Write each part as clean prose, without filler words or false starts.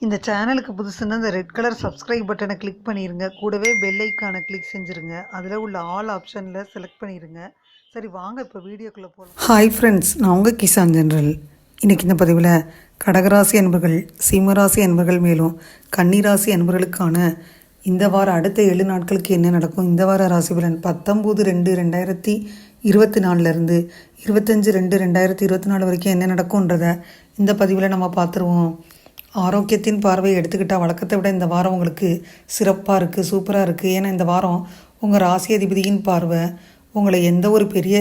இந்த சேனலுக்கு புதுசுன்னா இந்த ரெட் கலர் சப்ஸ்கிரைப் பட்டனை கிளிக் பண்ணிடுங்க. கூடவே பெல் ஐக்கானை கிளிக் செஞ்சுருங்க. அதில் உள்ள ஆல் ஆப்ஷனில் செலக்ட் பண்ணிடுங்க. சரி வாங்க இப்போ வீடியோக்குள்ளே போகலாம். ஹாய் ஃப்ரெண்ட்ஸ், நான் உங்கள் கிசான் ஜென்ரல். இன்றைக்கி இந்த பதிவில் கடகராசி அன்பர்கள், சிம்மராசி அன்பர்கள் மேலும் கன்னிராசி அன்பர்களுக்கான இந்த வாரம் அடுத்த 7 நாட்களுக்கு என்ன நடக்கும், இந்த வார ராசி பலன் 19/2/2024 25/2/2024 வரைக்கும் என்ன நடக்கும்ன்றதை இந்த பதிவில் நம்ம பார்த்துருவோம். ஆரோக்கியத்தின் பார்வையை எடுத்துக்கிட்டால் வழக்கத்தை விட இந்த வாரம் உங்களுக்கு சிறப்பாக இருக்குது, சூப்பராக இருக்குது. ஏன்னா இந்த வாரம் உங்கள் ராசி அதிபதியின் பார்வை உங்களை எந்த ஒரு பெரிய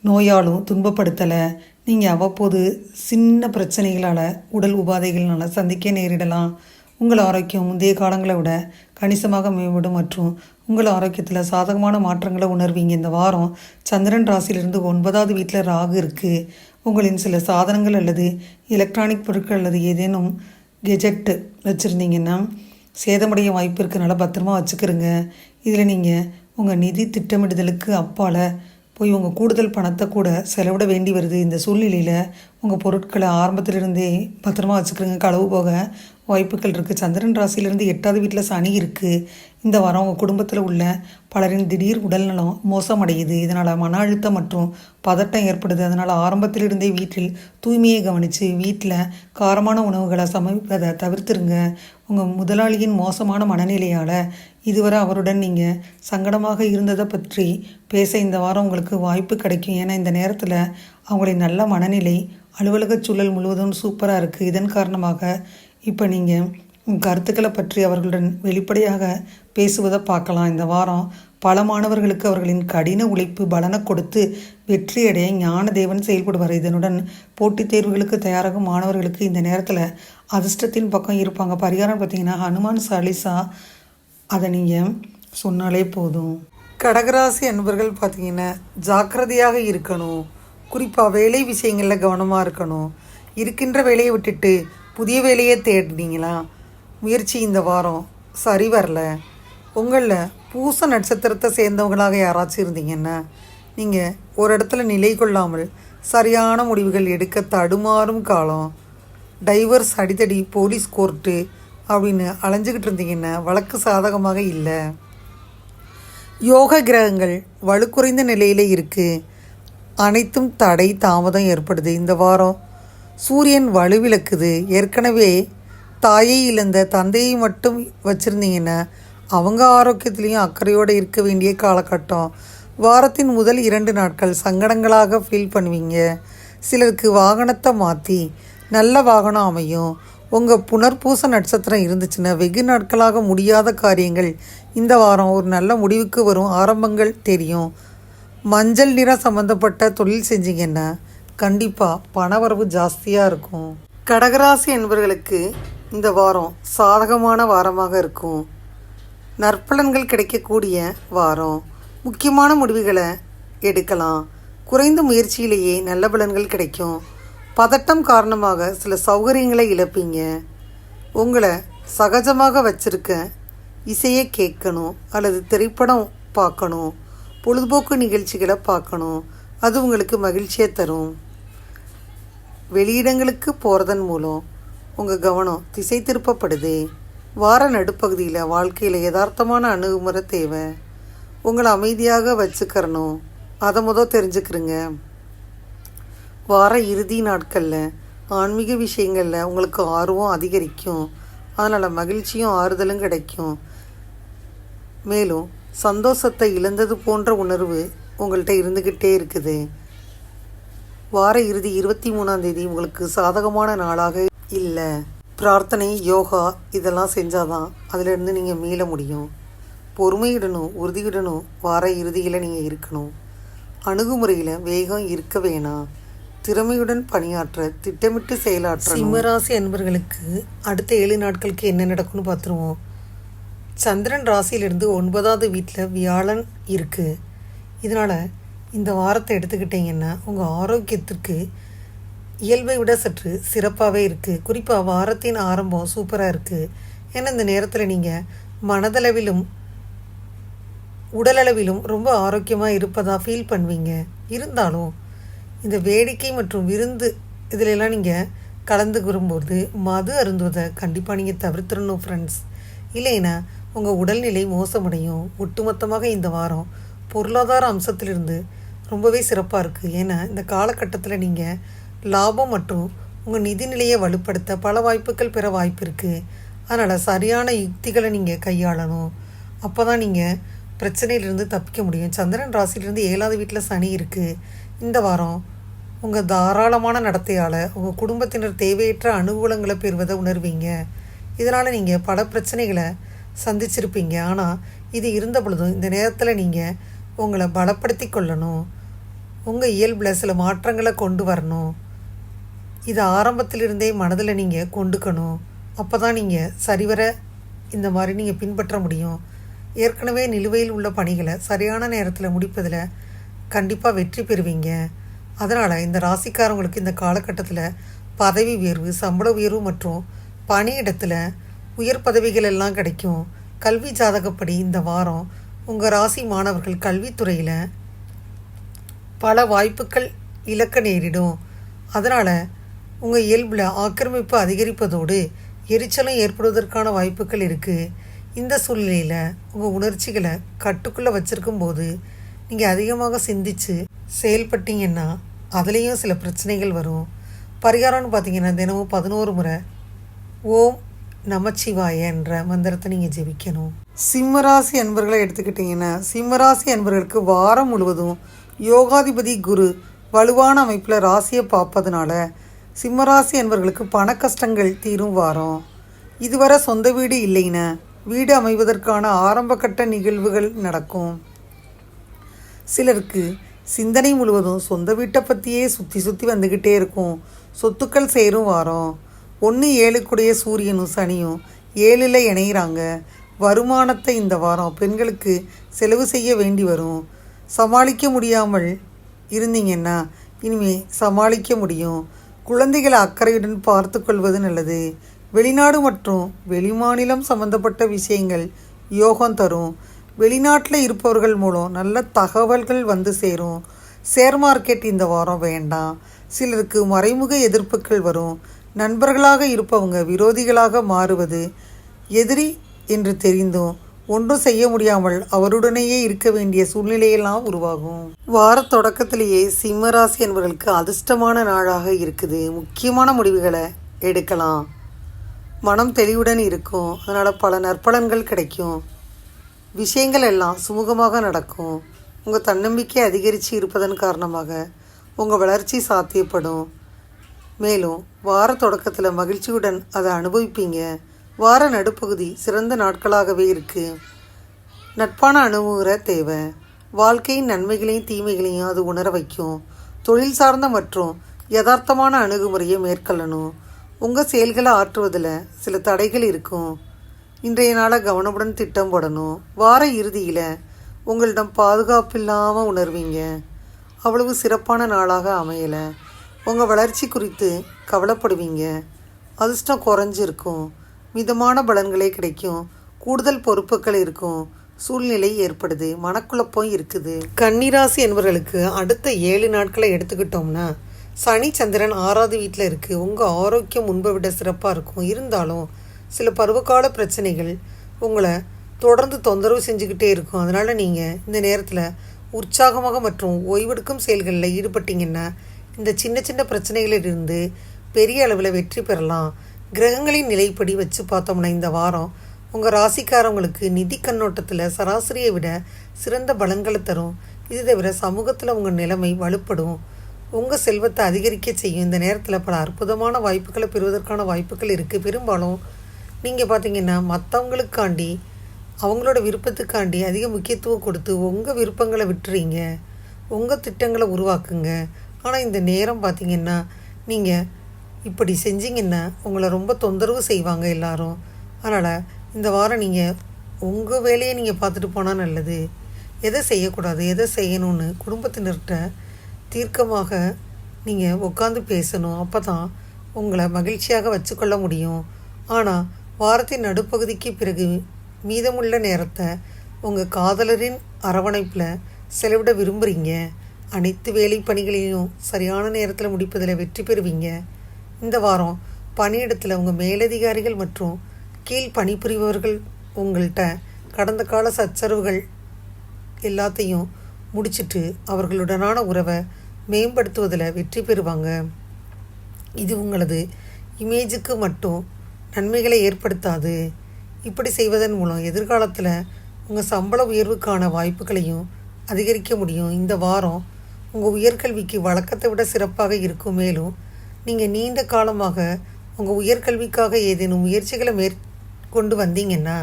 நோயாலும் துன்பப்படுத்தலை. நீங்கள் அவ்வப்போது சின்ன பிரச்சனைகளால், உடல் உபாதைகள்னால சந்திக்க நேரிடலாம். உங்கள் ஆரோக்கியம் முந்தைய காலங்களை விட கணிசமாக மேம்படும் மற்றும் உங்கள் ஆரோக்கியத்தில் சாதகமான மாற்றங்களை உணர்வீங்க. இந்த வாரம் சந்திரன் ராசியிலிருந்து 9வது வீட்டில் ராகு இருக்குது. உங்களின் சில சாதனங்கள் அல்லது எலக்ட்ரானிக் பொருட்கள் அல்லது ஏதேனும் கெஜெட் வச்சுருந்தீங்கன்னா சேதமடைய வாய்ப்பு இருக்கனால பத்திரமா வச்சுக்கிறங்க. இதில் நீங்கள் உங்கள் நிதி திட்டமிடுதலுக்கு அப்பால் போய் உங்கள் கூடுதல் பணத்தை கூட செலவிட வேண்டி வருது. இந்த சூழ்நிலையில் உங்கள் பொருட்களை ஆரம்பத்திலிருந்தே பத்திரமா வச்சுக்கிறங்க. களவு போக வாய்ப்புகள் இருக்குது. சந்திரன் ராசியிலிருந்து 8வது வீட்டில் சனி இருக்குது. இந்த வாரம் உங்கள் குடும்பத்தில் உள்ள பலரின் திடீர் உடல்நலம் மோசமடையுது. இதனால் மன அழுத்தம் மற்றும் பதட்டம் ஏற்படுது. அதனால் ஆரம்பத்திலிருந்தே வீட்டில் தூய்மையை கவனித்து வீட்டில் காரமான உணவுகளை சமைப்பதை தவிர்த்துருங்க. உங்கள் முதலாளியின் மோசமான மனநிலையால் இதுவரை அவருடன் நீங்கள் சங்கடமாக இருந்ததை பற்றி பேச இந்த வாரம் உங்களுக்கு வாய்ப்பு கிடைக்கும். ஏன்னா இந்த நேரத்தில் அவங்களின் நல்ல மனநிலை, அலுவலக சூழல் முழுவதும் சூப்பராக இருக்குது. இதன் காரணமாக இப்போ நீங்கள் உங்கள் கருத்துக்களை பற்றி அவர்களுடன் வெளிப்படையாக பேசுவதை பார்க்கலாம். இந்த வாரம் பல மாணவர்களுக்கு அவர்களின் கடின உழைப்பு பலனை கொடுத்து வெற்றியடைய ஞானதேவன் செயல்படுவார். இதனுடன் போட்டித் தேர்வுகளுக்கு தயாராகும் மாணவர்களுக்கு இந்த நேரத்தில் அதிர்ஷ்டத்தின் பக்கம் இருப்பாங்க. பரிகாரம் பார்த்திங்கன்னா ஹனுமான் சாலிசா, அதை நீங்கள் சொன்னாலே போதும். கடகராசி அன்பர்கள் பார்த்திங்கன்னா ஜாக்கிரதையாக இருக்கணும். குறிப்பாக வேலை விஷயங்களில் கவனமாக இருக்கணும். இருக்கின்ற வேலையை விட்டுட்டு புதிய வேலையை தேடினீங்களா, முயற்சி இந்த வாரம் சரி வரல. உங்களில் பூச நட்சத்திரத்தை சேர்ந்தவங்களாக யாராச்சும் இருந்தீங்கன்னா நீங்கள் ஒரு இடத்துல நிலை கொள்ளாமல் சரியான முடிவுகள் எடுக்க தடுமாறும் காலம். டைவர்ஸ், அடித்தடி, போலீஸ் கோர்ட்டு அப்படின்னு அலைஞ்சிக்கிட்டு இருந்தீங்கன்னா வழக்கு சாதகமாக இல்லை. யோக கிரகங்கள் வலுக்குறைந்த நிலையில் இருக்குது. அனைத்தும் தடை தாமதம் ஏற்படுது. இந்த வாரம் சூரியன் வலுவிழக்குது. ஏற்கனவே தாயை இழந்த தந்தையை மட்டும் வச்சுருந்தீங்கன்னா அவங்க ஆரோக்கியத்துலேயும் அக்கறையோடு இருக்க வேண்டிய காலகட்டம். வாரத்தின் முதல் 2 நாட்கள் சங்கடங்களாக ஃபீல் பண்ணுவீங்க. சிலருக்கு வாகனத்தை மாற்றி நல்ல வாகனம் அமையும். உங்கள் புனர்பூச நட்சத்திரம் இருந்துச்சுன்னா வெகு நாட்களாக முடியாத காரியங்கள் இந்த வாரம் ஒரு நல்ல முடிவுக்கு வரும். ஆரம்பங்கள் தெரியும். மஞ்சள் நிற சம்மந்தப்பட்ட தொழில் செஞ்சீங்கன்னா கண்டிப்பாக பணவரவு ஜாஸ்தியாக இருக்கும். கடகராசி என்பவர்களுக்கு இந்த வாரம் சாதகமான வாரமாக இருக்கும். நற்பலன்கள் கிடைக்கக்கூடிய வாரம். முக்கியமான முடிவுகளை எடுக்கலாம். குறைந்த முயற்சியிலேயே நல்ல பலன்கள் கிடைக்கும். பதட்டம் காரணமாக சில சௌகரியங்களை இழப்பீங்க. உங்களை சகஜமாக வச்சிருக்க இசையை கேட்கணும் அல்லது திரைப்படம் பார்க்கணும், பொழுதுபோக்கு நிகழ்ச்சிகளை பார்க்கணும். அது உங்களுக்கு மகிழ்ச்சியை தரும். வெளியிடங்களுக்கு போகிறதன் மூலம் உங்கள் கவனம் திசை திருப்பப்படுது. வார நடுப்பகுதியில் வாழ்க்கையில் யதார்த்தமான அணுகுமுறை தேவை. உங்களை அமைதியாக வச்சுக்கிறணும், அதை தெரிஞ்சுக்கிறங்க. வார இறுதி நாட்களில் ஆன்மீக விஷயங்களில் உங்களுக்கு ஆர்வம் அதிகரிக்கும். அதனால் மகிழ்ச்சியும் ஆறுதலும் கிடைக்கும். மேலும் சந்தோஷத்தை இழந்தது போன்ற உணர்வு உங்கள்கிட்ட இருந்துக்கிட்டே இருக்குது. வார இறுதி 23ஆம் தேதி உங்களுக்கு சாதகமான நாளாக இல்லை. பிரார்த்தனை, யோகா இதெல்லாம் செஞ்சாதான் அதிலிருந்து நீங்கள் மீள முடியும். பொறுமையுடனும் உறுதியுடனும் வார இறுதியில் நீங்கள் இருக்கணும். அணுகுமுறையில் வேகம் இருக்க வேணாம். திறமையுடன் பணியாற்ற, திட்டமிட்டு செயலாற்ற. சிம்மராசி அன்பர்களுக்கு அடுத்த 7 நாட்களுக்கு என்ன நடக்கும்னு பார்த்துருவோம். சந்திரன் ராசியிலிருந்து 9வது வீட்டில் வியாழன் இருக்குது. இதனால் இந்த வாரத்தை எடுத்துக்கிட்டிங்கன்னா உங்கள் ஆரோக்கியத்திற்கு இயல்பை விட சற்று சிறப்பாகவே இருக்குது. குறிப்பாக வாரத்தின் ஆரம்பம் சூப்பராக இருக்குது. ஏன்னா இந்த நேரத்தில் நீங்கள் மனதளவிலும் உடலளவிலும் ரொம்ப ஆரோக்கியமாக இருப்பதாக ஃபீல் பண்ணுவீங்க. இருந்தாலும் இந்த வேடிக்கை மற்றும் விருந்து இதிலெல்லாம் நீங்கள் கலந்துக்கும்போது மது அருந்துவதை கண்டிப்பாக நீங்கள் தவிர்த்துடணும் ஃப்ரெண்ட்ஸ். இல்லைன்னா உங்கள் உடல்நிலை மோசமடையும். ஒட்டுமொத்தமாக இந்த வாரம் பொருளாதார அம்சத்திலிருந்து ரொம்பவே சிறப்பாக இருக்குது. ஏன்னா இந்த காலகட்டத்தில் நீங்கள் லாபம் மற்றும் உங்கள் நிதிநிலையை வலுப்படுத்த பல வாய்ப்புகள் பெற வாய்ப்பு இருக்குது. அதனால் சரியான யுக்திகளை நீங்கள் கையாளணும். அப்போ தான் நீங்கள் பிரச்சனையிலிருந்து தப்பிக்க முடியும். சந்திரன் ராசியிலிருந்து 7வது வீட்டில் சனி இருக்குது. இந்த வாரம் உங்கள் தாராளமான நடத்தையால் உங்கள் குடும்பத்தினர் தேவையற்ற அனுகூலங்களை பெறுவதை உணர்வீங்க. இதனால் நீங்கள் பல பிரச்சனைகளை சந்திச்சிருப்பீங்க. ஆனால் இது இருந்த பொழுதும் இந்த நேரத்தில் நீங்கள் உங்களை பலப்படுத்தி கொள்ளணும். உங்கள் இயல்பில் சில மாற்றங்களை கொண்டு வரணும். இதை ஆரம்பத்திலிருந்தே மனதில் நீங்கள் கொண்டுக்கணும். அப்போ தான் நீங்கள் சரிவர இந்த மாதிரி நீங்கள் பின்பற்ற முடியும். ஏற்கனவே நிலுவையில் உள்ள பணிகளை சரியான நேரத்தில் முடிப்பதில் கண்டிப்பாக வெற்றி பெறுவீங்க. அதனால் இந்த ராசிக்காரங்களுக்கு இந்த காலகட்டத்தில் பதவி உயர்வு, சம்பள உயர்வு மற்றும் பணியிடத்தில் உயர் பதவிகள் எல்லாம் கிடைக்கும். கல்வி ஜாதகப்படி இந்த வாரம் உங்கள் ராசி மாணவர்கள் கல்வித்துறையில் பல வாய்ப்புகள் இழக்க நேரிடும். அதனால் உங்கள் இயல்பில் ஆக்கிரமிப்பு அதிகரிப்பதோடு எரிச்சலும் ஏற்படுவதற்கான வாய்ப்புகள் இருக்குது. இந்த சூழ்நிலையில் உங்கள் உணர்ச்சிகளை கட்டுக்குள்ளே வச்சுருக்கும் போது நீங்கள் அதிகமாக சிந்தித்து செயல்பட்டீங்கன்னா அதுலேயும் சில பிரச்சனைகள் வரும். பரிகாரம்னு பார்த்தீங்கன்னா தினமும் 11 முறை ஓம் நமச்சிவாய என்ற மந்திரத்தை நீங்கள் ஜெபிக்கணும். சிம்மராசி அன்பர்களை எடுத்துக்கிட்டிங்கன்னா சிம்மராசி அன்பர்களுக்கு வாரம் முழுவதும் யோகாதிபதி குரு வலுவான அமைப்பில் ராசியை பார்ப்பதுனால சிம்மராசி அன்பர்களுக்கு பண கஷ்டங்கள் தீரும் வாரம். இதுவரை சொந்த வீடு இல்லைன்னா வீடு அமைவதற்கான ஆரம்பகட்ட நிகழ்வுகள் நடக்கும். சிலருக்கு சிந்தனை முழுவதும் சொந்த வீட்டை பற்றியே சுற்றி வந்துக்கிட்டே இருக்கும். சொத்துக்கள் சேரும் வாரம். 1-7 சூரியனும் சனியும் 7ல் இணைகிறாங்க. வருமானத்தை இந்த வாரம் பெண்களுக்கு செலவு செய்ய வேண்டி வரும். சமாளிக்க முடியாமல் இருந்தீங்கன்னா இனிமேல் சமாளிக்க முடியும். குழந்தைகளை அக்கறையுடன் பார்த்து கொள்வது நல்லது. வெளிநாடு மற்றும் வெளிமாநிலம் சம்பந்தப்பட்ட விஷயங்கள் யோகம் தரும். வெளிநாட்டில் இருப்பவர்கள் மூலம் நல்ல தகவல்கள் வந்து சேரும். ஷேர் மார்க்கெட் இந்த வாரம் வேண்டாம். சிலருக்கு மறைமுக எதிர்ப்புகள் வரும். நண்பர்களாக இருப்பவங்க விரோதிகளாக மாறுவது எதிரி என்று தெரிந்தும் ஒன்றும் செய்ய முடியாமல் அவருடனேயே இருக்க வேண்டிய சூழ்நிலையெல்லாம் உருவாகும். வார தொடக்கத்திலேயே சிம்மராசி என்பவர்களுக்கு அதிர்ஷ்டமான நாளாக இருக்குது. முக்கியமான முடிவுகளை எடுக்கலாம். மனம் தெளிவுடன் இருக்கும். அதனால் பல நற்பலன்கள் கிடைக்கும். விஷயங்கள் எல்லாம் சுமூகமாக நடக்கும். உங்கள் தன்னம்பிக்கை அதிகரித்து இருப்பதன் காரணமாக உங்கள் வளர்ச்சி சாத்தியப்படும். மேலும் வார தொடக்கத்தில் மகிழ்ச்சியுடன் அதை அனுபவிப்பீங்க. வார நடுப்பகுதி சிறந்த நாட்களாகவே இருக்குது. நட்பான அணுகுமுறை தேவை. வாழ்க்கையின் நன்மைகளையும் தீமைகளையும் அது உணர வைக்கும். தொழில் சார்ந்த மற்றும் யதார்த்தமான அணுகுமுறையை மேற்கொள்ளணும். உங்கள் செயல்களை ஆற்றுவதில் சில தடைகள் இருக்கும். இன்றைய நாளை கவனமுடன் திட்டம் போடணும். வார இறுதியில் உங்களிடம் பாதுகாப்பு இல்லாமல் உணர்வீங்க. அவ்வளவு சிறப்பான நாளாக அமையலை. உங்கள் வளர்ச்சி குறித்து கவலைப்படுவீங்க. அதிர்ஷ்டம் குறைஞ்சிருக்கும். மிதமான பலன்களே கிடைக்கும். கூடுதல் பொறுப்புகள் இருக்கும். சூழ்நிலை ஏற்படுது. மனக்குழப்பம் இருக்குது. கன்னிராசி என்பவர்களுக்கு அடுத்த 7 நாட்களை எடுத்துக்கிட்டோம்னா சனி சந்திரன் 6வது வீட்டில் இருக்குது. உங்கள் ஆரோக்கியம் முன்பை விட சிறப்பாக இருக்கும். இருந்தாலும் சில பருவகால பிரச்சனைகள் உங்களை தொடர்ந்து தொந்தரவு செஞ்சுக்கிட்டே இருக்கும். அதனால் நீங்கள் இந்த நேரத்தில் உற்சாகமாக மற்றும் ஓய்வெடுக்கும் செயல்களில் ஈடுபட்டீங்கன்னா இந்த சின்ன சின்ன பிரச்சனைகளிலிருந்து பெரிய அளவில் வெற்றி பெறலாம். கிரகங்களின் நிலைப்படி வச்சு பார்த்தோம்னா இந்த வாரம் உங்கள் ராசிக்காரவங்களுக்கு நிதி கண்ணோட்டத்தில் சராசரியை விட சிறந்த பலன்களை தரும். இது தவிர சமூகத்தில் உங்கள் நிலைமை வலுப்படும். உங்கள் செல்வத்தை அதிகரிக்க செய்யும். இந்த நேரத்தில் பல அற்புதமான வாய்ப்புகளை பெறுவதற்கான வாய்ப்புகள் இருக்குது. பெரும்பாலும் நீங்கள் பார்த்தீங்கன்னா மற்றவங்களுக்காண்டி அவங்களோட விருப்பத்துக்காண்டி அதிக முக்கியத்துவம் கொடுத்து உங்கள் விருப்பங்களை விட்டுறீங்க. உங்கள் திட்டங்களை உருவாக்குங்க. ஆனால் இந்த நேரம் பார்த்திங்கன்னா நீங்கள் இப்படி செஞ்சிங்கன்னா உங்களை ரொம்ப தொந்தரவு செய்வாங்க எல்லாரும். அதனால் இந்த வாரம் நீங்கள் உங்கள் வேலையை நீங்கள் பார்த்துட்டு போனால் நல்லது. எதை செய்யக்கூடாது எதை செய்யணும்னு குடும்பத்தினர்கிட்ட தீர்க்கமாக நீங்கள் உட்காந்து பேசணும். அப்போ தான் உங்களை மகிழ்ச்சியாக வச்சுக்கொள்ள முடியும். ஆனால் வாரத்தின் நடுப்பகுதிக்கு பிறகு மீதமுள்ள நேரத்தை உங்கள் காதலரின் அரவணைப்பில் செலவிட விரும்புகிறீங்க. அனைத்து வேலை பணிகளையும் சரியான நேரத்தில் முடிப்பதில் வெற்றி பெறுவீங்க. இந்த வாரம் பணியிடத்தில் உங்கள் மேலதிகாரிகள் மற்றும் கீழ் பணிபுரிபவர்கள் உங்கள்கிட்ட கடந்த கால சச்சரவுகள் எல்லாத்தையும் முடிச்சிட்டு அவர்களுடனான உறவை மேம்படுத்துவதில் வெற்றி பெறுவாங்க. இது உங்களது இமேஜுக்கு மட்டும் நன்மைகளை ஏற்படுத்தாது. இப்படி செய்வதன் மூலம் எதிர்காலத்தில் உங்கள் சம்பள உயர்வுக்கான வாய்ப்புகளையும் அதிகரிக்க முடியும். இந்த வாரம் உங்கள் உயர்கல்விக்கு வழக்கத்தை விட சிறப்பாக இருக்கும். மேலும் நீங்கள் நீண்ட காலமாக உங்கள் உயர்கல்விக்காக ஏதேனும் முயற்சிகளை மேற்கொண்டு வந்தீங்கன்னா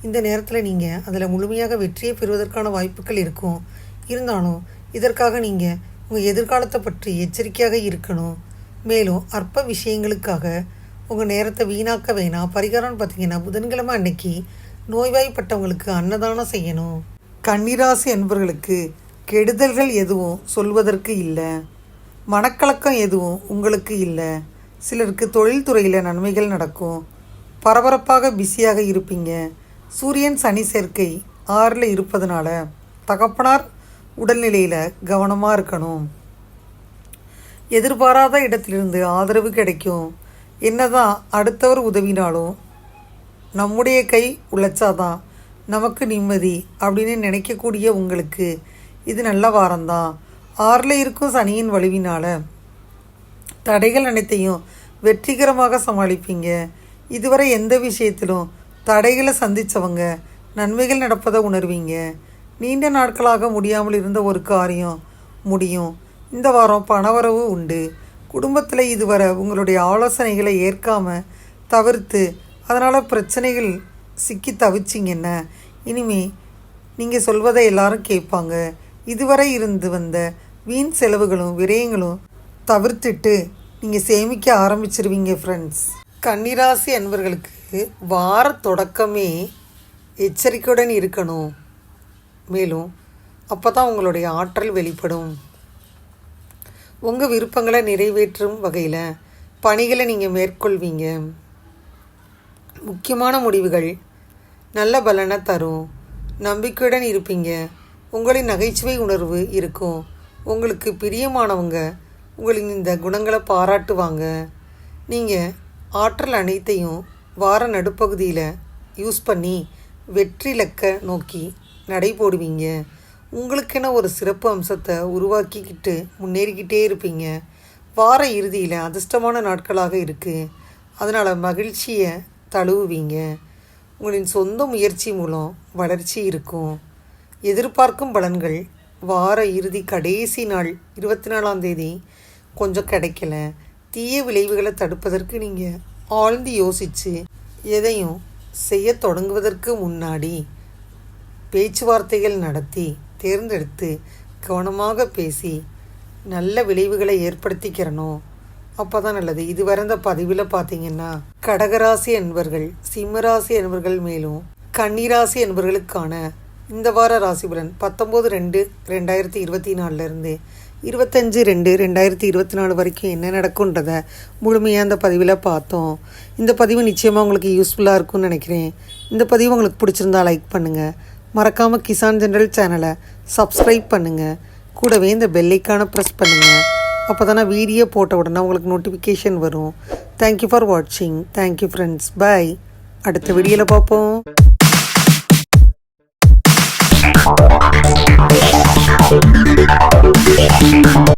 இந்த நேரத்தில் நீங்கள் அதில் முழுமையாக வெற்றியை பெறுவதற்கான வாய்ப்புகள் இருக்கும். இருந்தாலும் இதற்காக நீங்கள் உங்கள் எதிர்காலத்தை பற்றி எச்சரிக்கையாக இருக்கணும். மேலும் அற்ப விஷயங்களுக்காக உங்கள் நேரத்தை வீணாக்க வேணாம். பரிகாரம்னு பார்த்தீங்கன்னா புதன்கிழமை அன்னைக்கு நோய்வாய்ப்பட்டவங்களுக்கு அன்னதானம் செய்யணும். கன்னிராசி என்பவர்களுக்கு கெடுதல்கள் எதுவும் சொல்வதற்கு இல்லை. மனக்கலக்கம் எதுவும் உங்களுக்கு இல்லை. சிலருக்கு தொழில்துறையில் நன்மைகள் நடக்கும். பரபரப்பாக பிஸியாக இருப்பீங்க. சூரியன் சனி சேர்க்கை 6ல் இருப்பதனால தகப்பனார் உடல்நிலையில் கவனமாக இருக்கணும். எதிர்பாராத இடத்திலிருந்து ஆதரவு கிடைக்கும். என்னதான் அடுத்தவர் உதவினாலும் நம்முடைய கை உழைச்சாதான் நமக்கு நிம்மதி அப்படின்னு நினைக்கக்கூடிய உங்களுக்கு இது நல்ல வாரம்தான். 6ல் இருக்கும் சனியின் வலுவினால் தடைகள் அனைத்தையும் வெற்றிகரமாக சமாளிப்பீங்க. இதுவரை எந்த விஷயத்திலும் தடைகளை சந்தித்தவங்க நன்மைகள் நடப்பதை உணர்வீங்க. நீண்ட நாட்களாக முடியாமல் இருந்த ஒரு காரியம் முடியும். இந்த வாரம் பணவரவு உண்டு. குடும்பத்தில் இதுவரை உங்களுடைய ஆலோசனைகளை ஏற்காமல் தவிர்த்து அதனால் பிரச்சனைகள் சிக்கி தவிச்சிங்கன்னா இனிமே நீங்கள் சொல்வதை எல்லாரும் கேட்பாங்க. இதுவரை இருந்து வந்த வீண் செலவுகளும் விரயங்களும் தவிர்த்துட்டு நீங்கள் சேமிக்க ஆரம்பிச்சிருவீங்க ஃப்ரெண்ட்ஸ். கன்னிராசி அன்பர்களுக்கு வார தொடக்கமே எச்சரிக்கையுடன் இருக்கணும். மேலும் அப்போ தான் உங்களுடைய ஆற்றல் வெளிப்படும். உங்கள் விருப்பங்களை நிறைவேற்றும் வகையில் பணிகளை நீங்கள் மேற்கொள்வீங்க. முக்கியமான முடிவுகள் நல்ல பலனை தரும். நம்பிக்கையுடன் இருப்பீங்க. உங்களின் நகைச்சுவை உணர்வு இருக்கும். உங்களுக்கு பிரியமானவங்க உங்களின் இந்த குணங்களை பாராட்டுவாங்க. நீங்கள் ஆற்றல் அனைத்தையும் வார நடுப்பகுதியில் யூஸ் பண்ணி வெற்றி இலக்க நோக்கி நடை போடுவீங்க. உங்களுக்கென ஒரு சிறப்பு அம்சத்தை உருவாக்கிக்கிட்டு முன்னேறிக்கிட்டே இருப்பீங்க. வார இறுதியில் அதிர்ஷ்டமான நாட்களாக இருக்குது. அதனால் மகிழ்ச்சியை தழுவுவீங்க. உங்களின் சொந்த முயற்சி மூலம் வளர்ச்சி இருக்கும். எதிர்பார்க்கும் பலன்கள் வார இறுதி கடைசி நாள் 24ஆம் தேதி கொஞ்சம் கிடைக்கல. தீய விளைவுகளை தடுப்பதற்கு நீங்கள் ஆழ்ந்து யோசித்து எதையும் செய்ய தொடங்குவதற்கு முன்னாடி பேச்சுவார்த்தைகள் நடத்தி தேர்ந்தெடுத்து கவனமாக பேசி நல்ல விளைவுகளை ஏற்படுத்திக்கிறணும். அப்போ தான் நல்லது. இதுவரை இந்த பதிவில் பார்த்தீங்கன்னா கடகராசி என்பர்கள், சிம்மராசி என்பர்கள், மேலும் கன்னிராசி என்பவர்களுக்கான இந்த வார ராசி பலன் 19/2/2024 25/2/2024 வரைக்கும் என்ன நடக்கும்ன்றதை முழுமையாக இந்த பதிவில் பார்த்தோம். இந்த பதிவு நிச்சயமாக உங்களுக்கு யூஸ்ஃபுல்லாக இருக்கும்னு நினைக்கிறேன். இந்த பதிவு உங்களுக்கு பிடிச்சிருந்தா லைக் பண்ணுங்கள். மறக்காமல் கிசான் ஜெனரல் சேனலை சப்ஸ்கிரைப் பண்ணுங்கள். கூடவே இந்த பெல்லைக்கான ப்ரெஸ் பண்ணுங்கள். அப்போ தானே வீடியோ போட்ட உடனே உங்களுக்கு நோட்டிஃபிகேஷன் வரும். தேங்க்யூ ஃபார் வாட்சிங். Thank you friends. பாய். அடுத்த வீடியோவில் பார்ப்போம்.